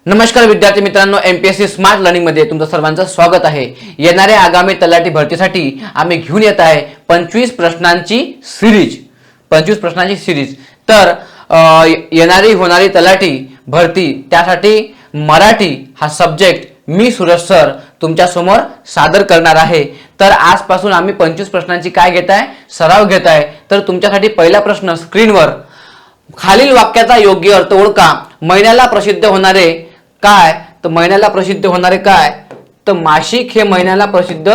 नमस्कार विद्यार्थी मित्रांनो, एमपीएससी स्मार्ट लर्निंग मध्ये तुमचं सर्वांचं स्वागत आहे। येणाऱ्या आगामी तलाठी भरतीसाठी आम्ही घेऊन येत आहे 25 प्रश्नांची सिरीज। तर येणारी होणारी तलाठी भरती त्यासाठी मराठी हा सब्जेक्ट मी सूरज सर तुमच्या समोर सादर करणार आहे। तर आजपासून आम्ही 25 प्रश्नांची काय घेत आहे, सराव घेत आहे। तर तुमच्यासाठी पहिला प्रश्न स्क्रीनवर, खालील वाक्याचा योग्य अर्थ ओळखा। महिन्याला प्रसिद्ध होणारे काय? तर महिन्याला प्रसिद्ध होणारे काय? तर मासिक हे महिन्याला प्रसिद्ध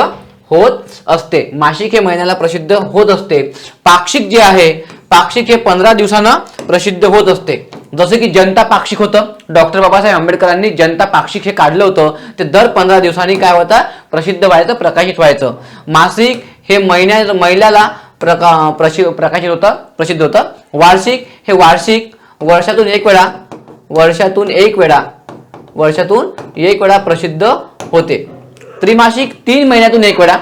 होत असते। मासिक हे महिन्याला प्रसिद्ध होत असते। पाक्षिक जे आहे, पाक्षिक हे 15 दिवसांना प्रसिद्ध होत असते। जसे की जनता पाक्षिक होतं, डॉक्टर बाबासाहेब आंबेडकरांनी जनता पाक्षिक हे काढलं होतं। ते दर 15 दिवसांनी काय होतं, प्रसिद्ध व्हायचं, प्रकाशित व्हायचं। मासिक हे महिन्याला प्रकाशित होतं, प्रसिद्ध होतं। वार्षिक हे वर्षातून एक वेळा प्रसिद्ध होते। त्रिमासिक 3 महिन्यातून एक वेळा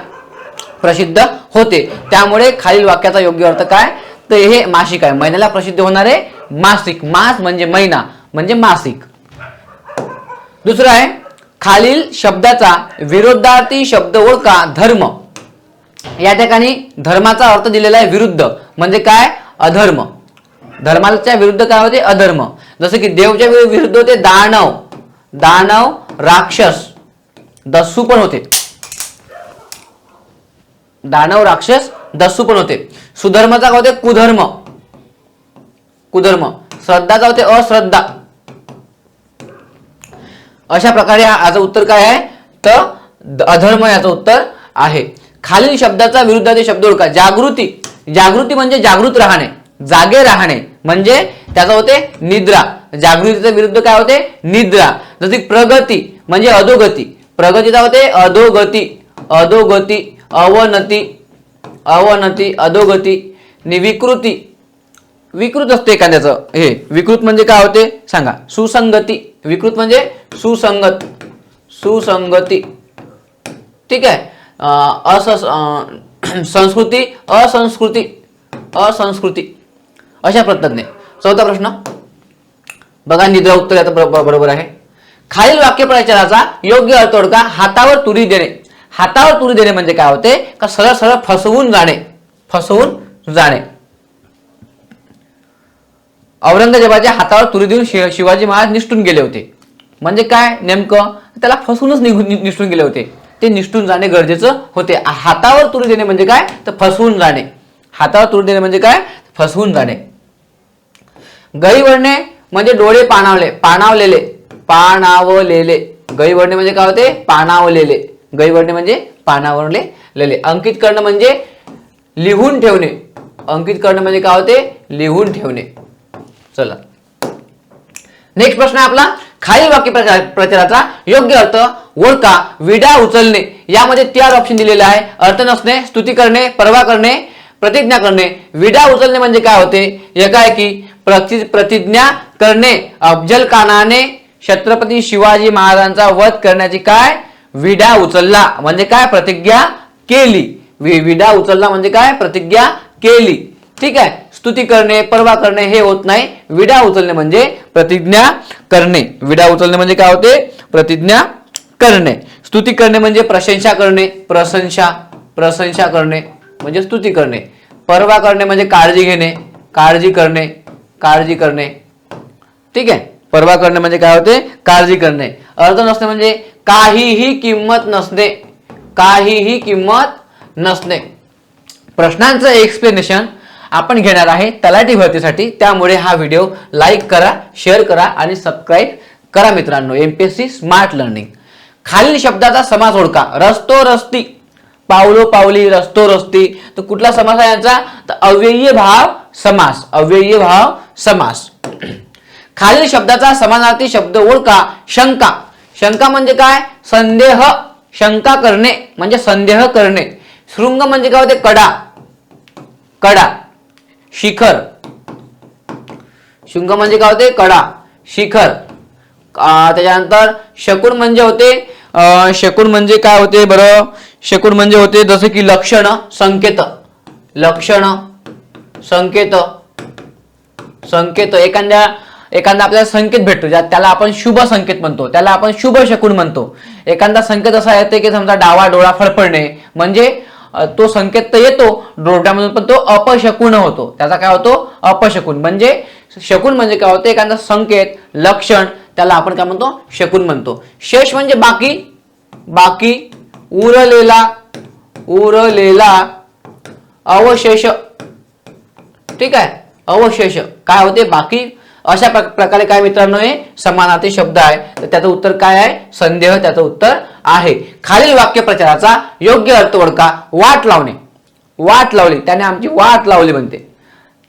प्रसिद्ध होते। त्यामुळे खालील वाक्याचा योग्य अर्थ काय? तर हे मासिक आहे, महिन्याला प्रसिद्ध होणारे मासिक। मास म्हणजे महिना म्हणजे मासिक। दुसरा आहे, खालील शब्दाचा विरोधार्थी शब्द ओळखा। धर्म, या ठिकाणी धर्माचा अर्थ दिलेला आहे विरुद्ध, म्हणजे काय? अधर्म। धर्माच्या विरुद्ध काय होते? अधर्म। जसे की देवच्या विरुद्ध होते दानव, राक्षस, दस्यू पण होते। दानव, राक्षस, दस्यू पण होते। सुधर्माचा काय होते? कुधर्म। श्रद्धाचा होते अश्रद्धा। अशा प्रकारे याचं उत्तर काय आहे? तर अधर्म याचं उत्तर आहे। खालील शब्दाचा विरुद्धार्थी शब्द ओळखा। जागृती म्हणजे जागृत राहणे, जागे राहणे, म्हणजे त्याचा होते निद्रा। जागृतीच्या विरुद्ध काय होते? निद्रा। जसे प्रगती म्हणजे अधोगती, प्रगतीचा होते अधोगती, अवनती, अधोगती। विकृत असते एखाद्याचं, हे विकृत म्हणजे काय होते सांगा? सुसंगती। विकृत म्हणजे सुसंगती, ठीक आहे। असंस्कृती, अशा पद्धतीने। चौथा प्रश्न बघा, निद्रा उत्तर याचं बरोबर आहे। खालील वाक्य प्रचाराचा योग्य अर्थ ओळखा। हातावर तुरी देणे। हातावर तुरी देणे म्हणजे काय होते? का सरळ सरळ फसवून जाणे। औरंगजेबाच्या हातावर तुरी देऊन शिवाजी महाराज निष्ठून गेले होते। म्हणजे काय नेमकं? त्याला फसवूनच निष्ठून गेले होते। ते निष्ठून जाणे गरजेचं होते। हातावर तुरी देणे म्हणजे काय? तर फसवून जाणे। हातावर तुरी देणे म्हणजे काय? फसवून जाणे। गहिवरणे म्हणजे डोळे पाणावलेले। गहिवरणे म्हणजे काय होते? पाणावलेले। गहिवरणे म्हणजे पाणावलेले। अंकित करणं म्हणजे लिहून ठेवणे। अंकित करणं म्हणजे काय होते? लिहून ठेवणे। चला, नेक्स्ट प्रश्न आहे आपला, खालील वाक्य प्रचाराचा योग्य अर्थ ओळखा। विडा उचलणे, यामध्ये 4 ऑप्शन दिलेले आहे। अर्थ नसणे, स्तुती करणे, परवा करणे, प्रतिज्ञा करणे। विडा उचलणे म्हणजे काय होते? एकाएकी प्रतिज्ञा करणे। अफजल खानाने छत्रपती शिवाजी महाराजांचा वध करण्याची काय? विडा उचलला म्हणजे काय? प्रतिज्ञा केली। विडा उचलला म्हणजे काय? प्रतिज्ञा केली, ठीक आहे। स्तुती करणे, परवा करणे हे होत नाही। विडा उचलणे म्हणजे प्रतिज्ञा करणे। विडा उचलणे म्हणजे काय होते? प्रतिज्ञा करणे। स्तुती करणे म्हणजे प्रशंसा करणे, प्रशंसा करणे म्हणजे स्तुती करणे। परवा करणे म्हणजे काळजी घेणे, काळजी करणे, ठीक आहे। परवा करणे म्हणजे काय होते? काळजी करणे। अर्थ नसणे म्हणजे काहीही किंमत नसणे। प्रश्नांचं एक्सप्लेनेशन आपण घेणार आहे तलाठी भरतीसाठी, त्यामुळे हा व्हिडिओ लाईक करा, शेअर करा आणि सबस्क्राईब करा मित्रांनो। MPSC smart learning. खालील शब्दाचा समास ओळखा। रस्तो रस्ती, पावलो पावली, रस्तो रस्ती। तर कुठला समास आहे यांचा? तर अव्ययीय भाव समास। खालील शब्दाचा समानार्थी शब्द ओळखा। शंका म्हणजे काय? संदेह, शंका करणे म्हणजे संदेह करणे। शृंग म्हणजे काय होते? कडा। शिखर, शृंग म्हणजे काय होते? कडा, शिखर। त्याच्यानंतर शकुन म्हणजे होते, शकुन म्हणजे काय होते बरं? शकुन म्हणजे होते जसे की लक्षण, संकेत। एखाद्या एखादा आपल्याला संकेत भेटतो, त्याला आपण शुभ संकेत म्हणतो, त्याला आपण शुभ शकुन म्हणतो. एखादा संकेत असा येते की समजा डावा डोळा फडफडणे, म्हणजे तो संकेत तर येतो डोळ्यामधून पण तो अपशकुन होतो. त्याचा काय होतो? अपशकुन. म्हणजे शकुन म्हणजे काय होतं? एखादा संकेत लक्षण, त्याला आपण काय म्हणतो? शकुन म्हणतो. शेष म्हणजे बाकी, बाकी, उरलेला, उरलेला, अवशेष. ठीक आहे, अवशेष काय होते? बाकी. अशा प्रकारे काय मित्रांनो हे समानार्थी शब्द आहे. तर त्याचं उत्तर काय आहे? संदेह त्याचं उत्तर आहे. खालील वाक्यप्रचाराचा योग्य अर्थ ओळखा. वाट लावणे. वाट लावली, त्याने आमची वाट लावली म्हणते.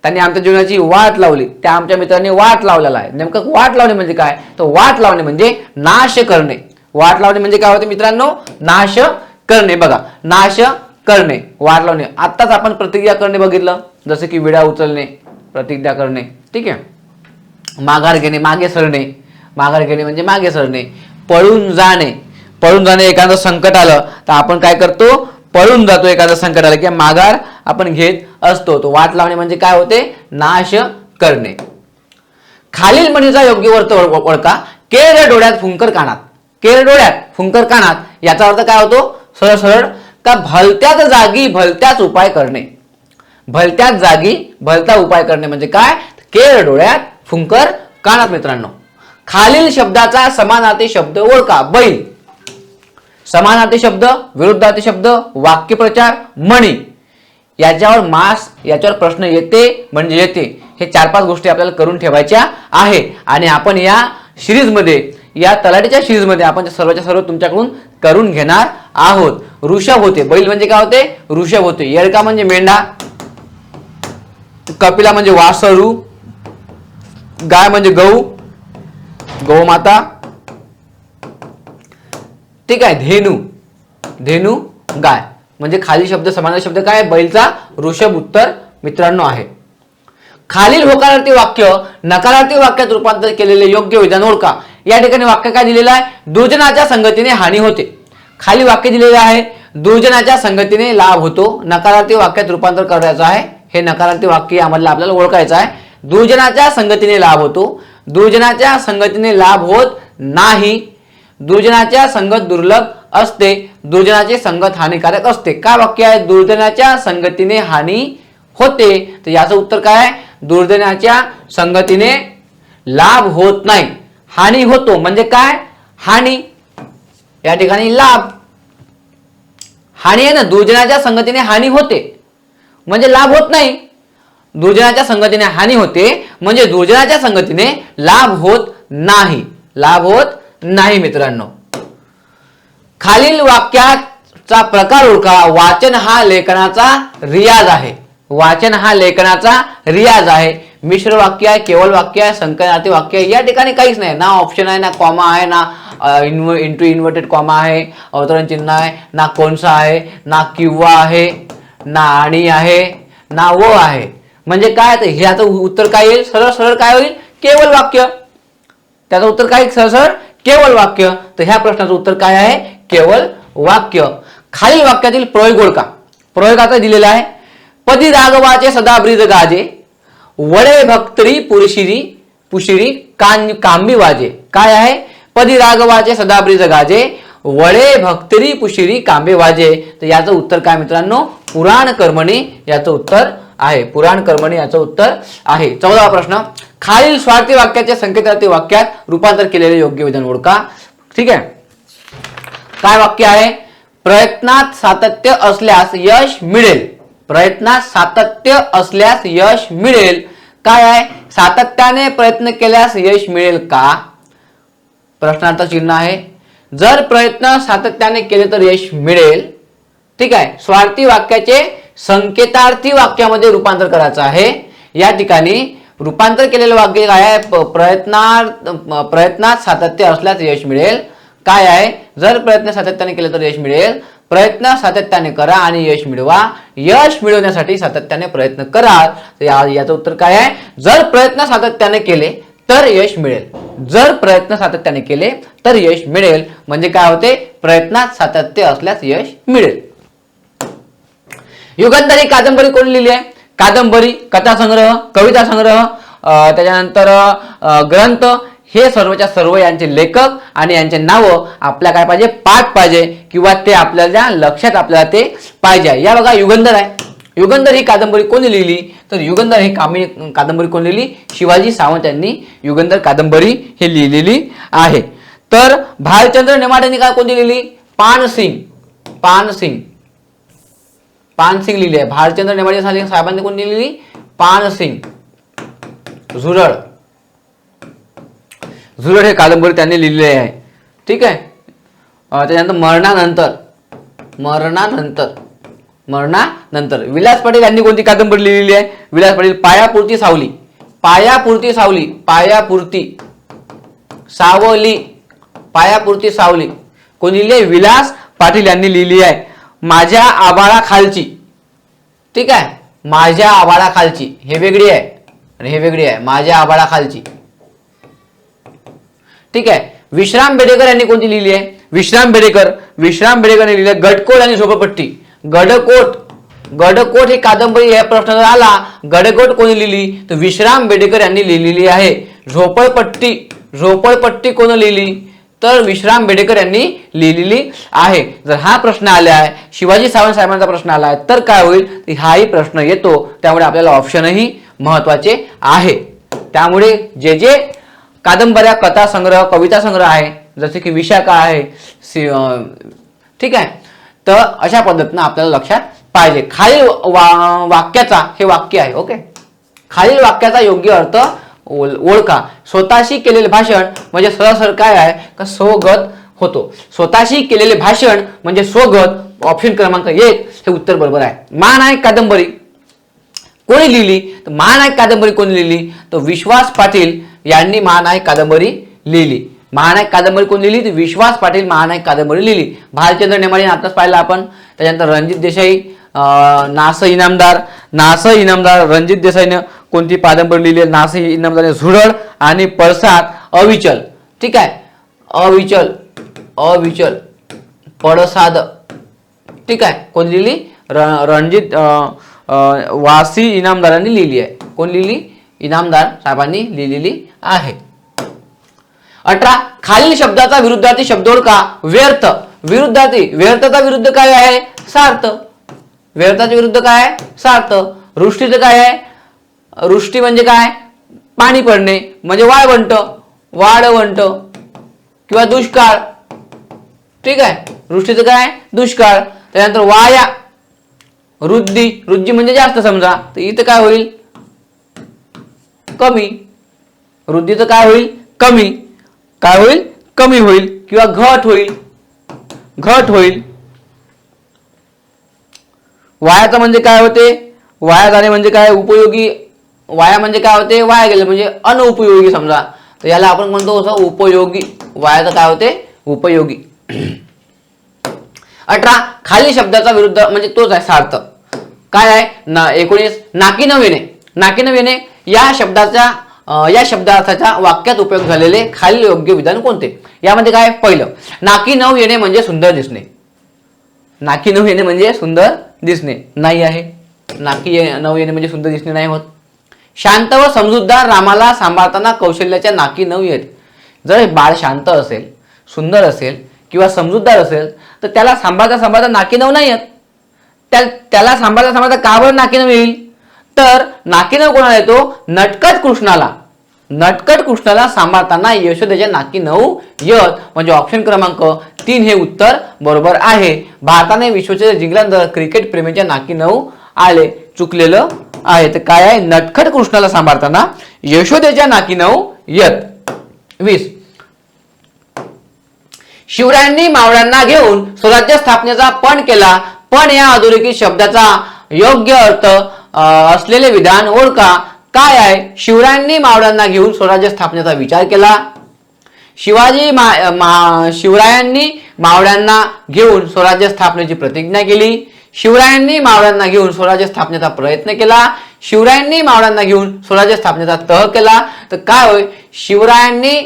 त्यांनी आमच्या जीवनाची वाट लावली, त्या आमच्या मित्रांनी वाट लावलेला आहे. नेमकं वाट लावणे म्हणजे काय? तर वाट लावणे म्हणजे नाश करणे. वाट लावणे म्हणजे काय होते मित्रांनो? नाश करणे. बघा, नाश करणे, वाट लावणे. आत्ताच आपण प्रतिक्रिया करणे बघितलं, जसं की विडा उचलणे, प्रतिक्रिया करणे. ठीक आहे. माघार घेणे, मागे सरणे. माघार घेणे म्हणजे मागे सरणे. पळून जाणे. पळून जाणे, एखादं संकट आलं तर आपण काय करतो? पळून जातो. एखादं संकट आलं किंवा माघार आपण घेत असतो. तो वाट लावणे म्हणजे काय होते? नाश करणे. खालील म्हणीचा योग्य अर्थ ओळखा. केर डोळ्यात फुंकर कानात. केर डोळ्यात फुंकर कानात याचा अर्थ काय होतो? सरळ सरळ का भलत्याच जागी भलत्याच उपाय करणे. भलत्याच जागी भलता उपाय करणे म्हणजे काय? केर डोळ्यात फुंकर कानात. मित्रांनो, खालील शब्दाचा समानार्थी शब्द ओळखा. बैल. समानार्थी शब्द, विरुद्धार्थी शब्द, वाक्यप्रचार, मणी. याच्यावर मास, याच्यावर प्रश्न येते म्हणजे येते. हे 4-5 गोष्टी आपल्याला करून ठेवायच्या आहे. आणि आपण या सिरीजमध्ये, या तलाठीच्या सिरीजमध्ये आपण सर्वच्या सर्व तुमच्याकडून करून घेणार आहोत. ऋषभ होते. बैल म्हणजे काय होते? ऋषभ होते. येडका म्हणजे मेंढा. कपिला म्हणजे वासरू. गाय म्हणजे गौ, गौमाता. ठीक आहे. धेनू, धेनू गाय. म्हणजे खाली शब्द समानार्थी शब्द काय? बैलचा ऋषभ उत्तर मित्रांनो आहे. खालील होकारार्थी वाक्य नकारार्थी वाक्यात रूपांतर केलेले योग्य विधान ओळखा. या ठिकाणी वाक्य काय दिलेलं आहे? दुर्जनाच्या संगतीने हानी होते. खाली वाक्य दिलेले आहे, दुर्जनाच्या संगतीने लाभ होतो. नकारार्थी वाक्यात रूपांतर करायचं आहे. हे नकारार्थी वाक्य यामधलं आपल्याला ओळखायचं आहे. दुर्जनाच्या संगतीने लाभ होतो. दुर्जनाच्या संगतीने लाभ होत नाही. दुर्जनाच्या संगत दुर्लभ असते. दुर्जनाची संगत हानिकारक असते. काय वाक्य आहे? दुर्जनाच्या संगतीने हानी होते. तर याचं उत्तर काय आहे? दुर्जनाच्या संगतीने लाभ होत नाही, हानी होतो. म्हणजे काय? हानी. या ठिकाणी लाभ, हानी आहे ना. दुर्जनाच्या संगतीने हानी होते म्हणजे लाभ होत नाही. दुर्जनाच्या संगतीने हानी होते म्हणजे दुर्जनाच्या संगतीने लाभ होत नाही. लाभ होत नाही. मित्रांनो, खालील वाक्याचा प्रकार ओळखा. वाचन हा लेखनाचा रियाज आहे. वाचन हा लेखनाचा रियाज आहे. मिश्र वाक्य आहे, केवळ वाक्य आहे, संकलनार्थी वाक्य आहे. या ठिकाणी काहीच नाही. ना ऑप्शन आहे, ना कॉमा आहे, ना इंटू इन्व्हर्टेड कॉमा आहे, अवतरण चिन्ह आहे, ना कोणसा आहे, ना किंवा आहे, ना आणि आहे, ना व आहे. म्हणजे काय? तर ह्याचं उत्तर काय येईल? सरळ सरळ काय होईल? केवळ वाक्य. त्याचं उत्तर काय? सरळ सरळ केवळ वाक्य. तर ह्या प्रश्नाचं उत्तर काय आहे? केवळ वाक्य. खालील वाक्यातील प्रयोग ओळखा. प्रयोगाचा दिलेला आहे. पदी राघवाचे सदा ब्रीज गाजे, वडे भक्तरी पुरशिरी पुशिरी कांबी वाजे. काय आहे? पदी राघवाचे सदा ब्रीज गाजे, वडे भक्तरी पुशिरी कांबे वाजे. तर याचं उत्तर काय मित्रांनो? पुराण कर्मणी याचं उत्तर आहे. पुराण कर्मणी याचं उत्तर आहे. 14वा प्रश्न. खालील स्वार्थी वाक्याचे संकेतार्थी वाक्यात रूपांतर केलेले योग्य विधान ओळखा. ठीक आहे. काय वाक्य आहे? प्रयत्नात सातत्य असल्यास यश मिळेल. प्रयत्नात सातत्य असल्यास यश मिळेल. काय आहे? सातत्याने प्रयत्न केल्यास यश मिळेल का? प्रश्नार्थ चिन्ह आहे. जर प्रयत्न सातत्याने केले तर यश मिळेल. ठीक आहे. स्वार्थी वाक्याचे संकेतार्थी वाक्यामध्ये रूपांतर करायचं आहे. या ठिकाणी रूपांतर केलेलं वाक्य काय आहे? प्रयत्नात सातत्य असल्यास यश मिळेल. काय आहे? जर प्रयत्न सातत्याने केले तर यश मिळेल. प्रयत्न सातत्याने करा आणि यश मिळवा. यश मिळवण्यासाठी सातत्याने प्रयत्न करा. याचं उत्तर काय आहे? जर प्रयत्न सातत्याने केले तर यश मिळेल. जर प्रयत्न सातत्याने केले तर यश मिळेल. म्हणजे काय होते? प्रयत्नात सातत्य असल्यास यश मिळेल. युगंधर ही कादंबरी कोणी लिहिली आहे? कादंबरी, कथासंग्रह, कविता संग्रह, त्याच्यानंतर ग्रंथ, हे सर्वच्या सर्व यांचे लेखक आणि यांचे नावं आपल्या काय पाहिजे, पाठ पाहिजे किंवा ते आपल्याला लक्षात आपल्याला ते पाहिजे. या बघा युगंधर आहे. युगंधर ही कादंबरी कोणी लिहिली, तर युगंधर ही कादंबरी कोणी लिहिली, शिवाजी सावंत यांनी युगंधर कादंबरी ही लिहिलेली आहे. तर भालचंद्र नेमाडे यांनी काय कोणती लिहिली, पानसिंग लिहिली आहे. भालचंद्र नेमाडे साहेबांनी कोणती लिहिली, पानसिंग. झुरळ हे कादंबरी त्यांनी लिहिलेली आहे. ठीक आहे. त्याच्यानंतर मरणानंतर विलास पाटील यांनी कोणती कादंबरी लिहिलेली आहे, विलास पाटील पायापुरती सावली कोणी लिहिली आहे, विलास पाटील यांनी लिहिली आहे. माझ्या आभाळाखालची, ठीक आहे, माझ्या आभाळाखालची हे वेगळी आहे आणि हे वेगळी आहे, माझ्या आभाळाखालची. ठीक आहे. विश्राम बेडेकर यांनी कोणती लिहिली आहे, विश्राम बेडेकरने लिहिली आहे गडकोट आणि झोपडपट्टी. गडकोट ही कादंबरी, या प्रश्न जर आला गडकोट कोणी लिहिली, तर विश्राम बेडेकर यांनी लिहिलेली आहे. झोपडपट्टी कोणी लिहिली, तर विश्राम बेडेकर यांनी लिहिलेली आहे. जर हा प्रश्न आला आहे, शिवाजी सावंत साहेबांचा प्रश्न आला आहे, तर काय होईल, हाही प्रश्न येतो. त्यामुळे आपल्याला ऑप्शनही महत्वाचे आहे. त्यामुळे जे जे कादंबऱ्या, कथा संग्रह, कविता संग्रह आहे, जसे की विशाखा आहे, ठीक आहे, तर अशा पद्धतीनं आपल्याला लक्षात पाहिजे. खालील वाक्याचा, हे वाक्य आहे, ओके, खालील वाक्याचा योग्य अर्थ ओळखा. स्वतःशी केलेले भाषण म्हणजे सरळ काय आहे का, स्वगत होतो. स्वतःशी केलेले भाषण म्हणजे स्वगत. ऑप्शन क्रमांक 1 हे उत्तर बरोबर आहे. महानायक कादंबरी कोणी लिहिली, तर महानायक कादंबरी कोणी लिहिली, तर विश्वास पाटील यांनी महानायक कादंबरी लिहिली. महानायक कादंबरी कोण लिहिली, तर विश्वास पाटील महानायक कादंबरी लिहिली. भालचंद्र नेमाडे आताच पाहिलं आपण. त्याच्यानंतर रणजित देसाई, नास इनामदार रणजित देसाईने कोणती कादंबरी लिहिली, नास इनामदारने झुरळ आणि पळसाद, अविचल. ठीक आहे, अविचल पळसाद. ठीक आहे, कोण लिहिली, रणजित वासी इनामदारांनी लिहिली आहे. कोण लिहिली, इनामदार साहेबांनी लिहिलेली आहे. 18 खालील शब्दाचा विरुद्धार्थी शब्द ओळखा. व्यर्थ, व्यर्थाचा विरुद्ध काय आहे, सार्थ. व्यर्थाच्या विरुद्ध काय आहे, सार्थ. वृष्टीचं काय आहे, वृष्टी म्हणजे काय, पाणी पडणे म्हणजे वाळवंट किंवा दुष्काळ. ठीक आहे, वृष्टीचं काय, दुष्काळ. त्यानंतर वाया, रुद्धी म्हणजे जास्त समजा, तर इथं काय होईल, कमी. वृद्धीचं काय होईल, कमी होईल किंवा घट होईल. वायाचं म्हणजे काय होते, वाया जाणे म्हणजे काय, उपयोगी. वाया म्हणजे काय होते, वाया गेले म्हणजे अनुपयोगी समजा, तर याला आपण म्हणतो असं उपयोगी. वायाचं काय होते, उपयोगी. 18 खालील शब्दाचा विरुद्ध म्हणजे तोच आहे, सार्थ. काय आहे, 19 नाकी न येणे या शब्दार्थाच्या वाक्यात उपयोग झालेले खालील योग्य विधान कोणते. यामध्ये काय, पहिलं, नाकी नऊ येणे म्हणजे सुंदर दिसणे. नाकी नऊ येणे म्हणजे सुंदर दिसणे नाही आहे. नाकी नऊ येणे म्हणजे सुंदर दिसणे नाही होत. शांत व समजूतदार रामाला सांभाळताना कौशल्याच्या नाकी नऊ येत. जर बाळ शांत असेल, सुंदर असेल किंवा समजूतदार असेल, तर त्याला सांभाळता नाकी नऊ नाही येत. त्याला सांभाळता का बरं नाकी नऊ येईल, तर नाकी नऊ कोणाला येतो, नटखट कृष्णाला सांभाळताना यशोदेच्या नाकी नऊ येत. म्हणजे ऑप्शन क्रमांक 3 हे उत्तर बरोबर आहे. भारताने विश्वचषक जिंकल्यानंतर क्रिकेट प्रेमीच्या नाकी नऊ आले, चुकलेलं आहे. तर काय आहे, नटखट कृष्णाला सांभाळताना यशोदेच्या नाकी नऊ येत. 20 शिवरायांनी मावळ्यांना घेऊन स्वराज्य स्थापनेचा पण केला. पण या अधोरेखित शब्दाचा योग्य अर्थ असलेले विधान ओळखा. काय आहे, शिवरायांनी मावळ्यांना घेऊन स्वराज्य स्थापनेचा विचार केला. शिवरायांनी मावळ्यांना घेऊन स्वराज्य स्थापनेची प्रतिज्ञा केली. शिवरायांनी मावळ्यांना घेऊन स्वराज्य स्थापनेचा प्रयत्न केला. शिवरायांनी मावळ्यांना घेऊन स्वराज्य स्थापनेचा तह केला. तर काय होय, शिवरायांनी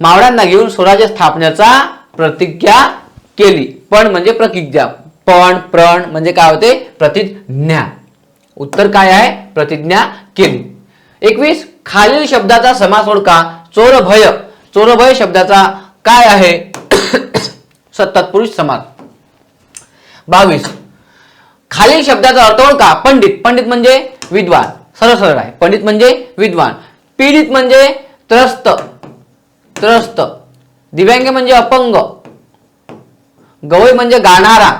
मावळ्यांना घेऊन स्वराज्य स्थापनेचा प्रतिज्ञा केली. पण म्हणजे प्रतिज्ञा, प्रण म्हणजे काय होते, प्रतिज्ञा. उत्तर काय आहे, प्रतिज्ञा केली. 21 खालील शब्दाचा समास ओळखा. चोरभय. चोरभय शब्दाचा काय आहे? तत्पुरुष समास. 22 खालील शब्दाचा अर्थ ओळखा. पंडित. पंडित म्हणजे विद्वान. सरळ सरळ आहे. पंडित म्हणजे विद्वान. पीडित म्हणजे त्रस्त. त्रस्त. दिव्यांग म्हणजे अपंग. गवई म्हणजे गाणारा.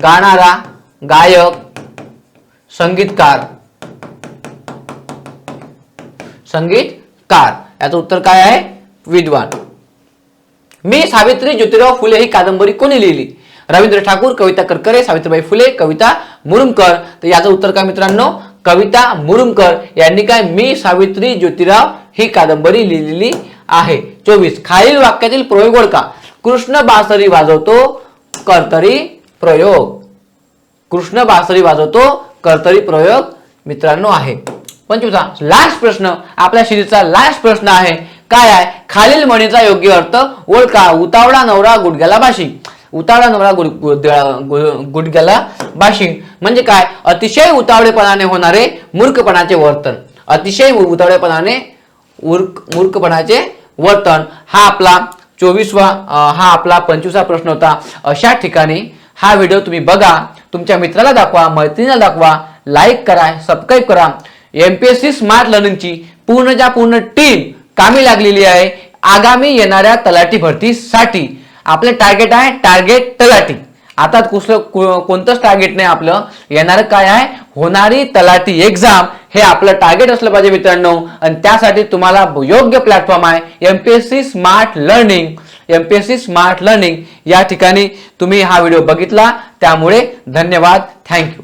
गाणारा. गायक. संगीतकार. संगीतकार. याचं उत्तर काय आहे? विद्वान. मी सावित्री ज्योतिराव फुले ही कादंबरी कोणी लिहिली? रवींद्र ठाकूर, कविता करकरे, सावित्रीबाई फुले, कविता मुरुमकर. तर याचं उत्तर काय मित्रांनो? कविता मुरुमकर यांनी काय मी सावित्री ज्योतिराव ही कादंबरी लिहिलेली आहे. 24 खालील वाक्यातील प्रयोग ओळखा. कृष्ण बासरी वाजवतो. कर्तरी प्रयोग. कृष्ण बासरी वाजवतो. कर्तरी प्रयोग मित्रांनो आहे. 25 लास्ट प्रश्न. आपल्या सिरीजचा लास्ट प्रश्न आहे. काय आहे? खालील म्हणीचा योग्य अर्थ ओळखा. उतावळा नवरा गुडघ्याला बाशिंग. उतावळा नवरा गुडघ्याला बाशिंग म्हणजे काय? अतिशय उतावळेपणाने होणारे मूर्खपणाचे वर्तन. अतिशय उतावळेपणाने मूर्खपणाचे वर्तन. हा आपला 25वा प्रश्न होता. अशा ठिकाणी हा व्हिडिओ तुम्ही बघा, तुमच्या मित्राला दाखवा, मैत्रिणीला दाखवा, लाईक करा, सबस्क्राईब करा. एमपीएससी स्मार्ट लर्निंगची पूर्ण टीम कामी लागलेली आहे आगामी येणाऱ्या तलाठी भरतीसाठी. आपले टार्गेट आहे टार्गेट तलाठी. आता कोणतंच टार्गेट नाही आपलं. येणार काय आहे? होणारी तलाठी एक्झाम हे आपलं टार्गेट असलं पाहिजे मित्रांनो. आणि त्यासाठी तुम्हाला योग्य प्लॅटफॉर्म आहे MPSC smart learning. MPSC smart learning या ठिकाणी तुम्ही हा व्हिडिओ बघितला त्यामुळे धन्यवाद. थँक्यू.